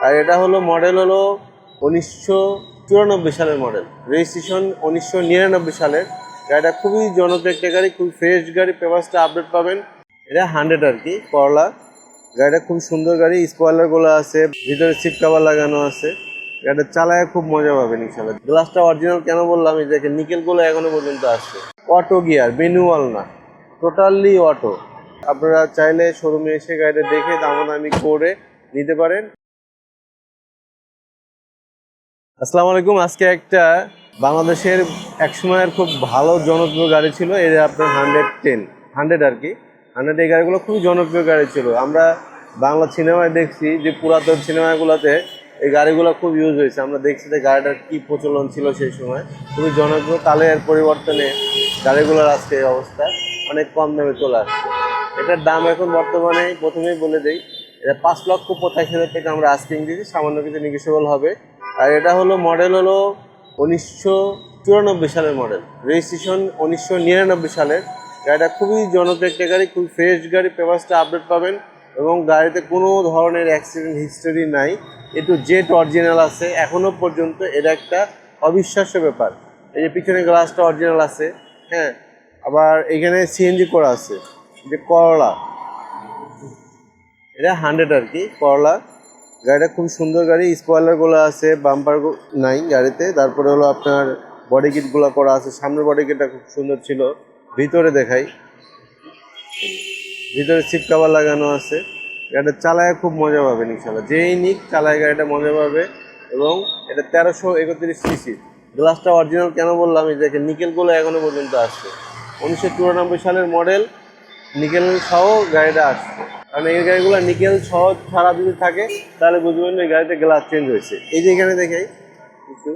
আর এটা হলো মডেল হলো 1994 সালের মডেল, রেজিস্ট্রেশন 1999 সালের। গাড়িটা খুবই জনপ্রিয় একটা গাড়ি, খুব ফ্রেশ গাড়ি, পেপারসটা আপডেট পাবেন। এটা 100 আর কি, করলা। গাড়িটা খুব সুন্দর গাড়ি, স্পয়লারগুলো আছে, ভিতরে সিট কভার লাগানো আছে। গাড়িটা চালায় খুব মজা পাবেন ইনশাল্লাহ। গ্লাসটা অরিজিনাল কেন বললাম, এই দেখেন নিকেলগুলো এখনো পর্যন্ত আসছে। অটো গিয়ার, ম্যানুয়াল না, টোটালি অটো। আপনারা চাইলে শোরুমে এসে গাড়িটা দেখে দামাদামি করে নিতে পারেন। আসসালামু আলাইকুম। আজকে একটা বাংলাদেশের একসময়ের খুব ভালো জনপ্রিয় গাড়ি ছিল, এটা আপনার 100 আর কি। 100 এই গাড়িগুলো খুবই জনপ্রিয় গাড়ি ছিল। আমরা বাংলা সিনেমায় দেখছি যে পুরাতন সিনেমাগুলোতে এই গাড়িগুলো খুব ইউজ হয়েছে। আমরা দেখছি যে গাড়িটার কী প্রচলন ছিল সেই সময়, খুবই জনপ্রিয়। কালের পরিবর্তনে গাড়িগুলোর আজকে এই অবস্থা, অনেক কম দামে চলে আসছে। এটার দাম এখন বর্তমানে প্রথমেই বলে দিই, এটা 5,85,000 টাকা আমরা আস্কিং দিচ্ছি, সামান্য কিছু নেগোশিয়েবল হবে। আর এটা হলো মডেল হলো 1994 সালের মডেল, রেজিস্ট্রেশন 1999 সালের। গাড়িটা খুবই জনপ্রিয় একটা গাড়ি, খুব ফ্রেশ গাড়ি, পেপারসটা আপডেট পাবেন এবং গাড়িতে কোনো ধরনের অ্যাক্সিডেন্ট হিস্টোরি নাই। একটু জেট অরিজিনাল আছে এখনও পর্যন্ত, এটা একটা অবিশ্বাস্য ব্যাপার। এই যে পিছনে গ্লাসটা অরিজিনাল আছে, হ্যাঁ। আবার এখানে সিএনজি করা আছে, যে করলা, এটা 100 আর কি, করলা। গাড়িটা খুব সুন্দর গাড়ি, স্পয়লারগুলো আছে, বাম্পার নাই গাড়িতে। তারপরে হলো আপনার বডি কিটগুলো করা আছে, সামনের বডি কিটটা খুব সুন্দর ছিল। ভিতরে দেখাই, ভিতরে সিট কভার লাগানো আছে। গাড়িটা চালায় খুব মজা পাবেন ইনশাল্লাহ, যেই নিক চালায় গাড়িটা মজা পাবে। এবং এটা 1331 সিসি। গ্লাসটা অরিজিনাল কেন বললাম, এই দেখেন নিকেলগুলো এখনো পর্যন্ত আসছে। 1994 সালের মডেল, নিকেল সহ গাড়িটা আসছে। কারণ এই গাড়িগুলো নিকেল সহ ছাড়া যদি থাকে তাহলে বুঝবেন এই গাড়িতে গ্লাস চেঞ্জ হয়েছে। এই যে এখানে দেখাই একটু,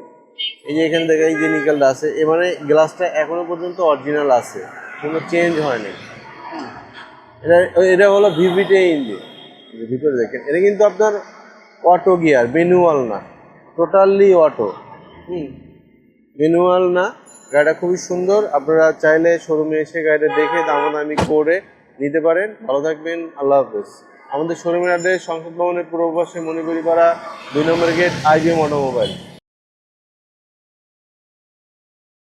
এই যে এখানে দেখাই যে নিকেলটা আছে, এ মানে গ্লাসটা এখনো পর্যন্ত অরিজিনাল আছে, কোনো চেঞ্জ হয়নি। এটা এটা হলো ভিভিটে ইঞ্জিন, ভিতরে দেখেন। এটা কিন্তু আপনার অটো গিয়ার, ম্যানুয়াল না, টোটালি অটো। ম্যানুয়াল না। গাড়িটা খুবই সুন্দর। আপনারা চাইলে শোরুমে এসে গাড়িটা দেখে দামাদামি করে নিতে পারেন। ভালো থাকবেন, আল্লাহ হাফেজ। আমাদের শোরুমের অ্যাড্রেস সংসদ ভবনের পূর্ব পাশে, মণিপুরি পাড়া, 2 নম্বর গেট, IBM অটোমোবাইল।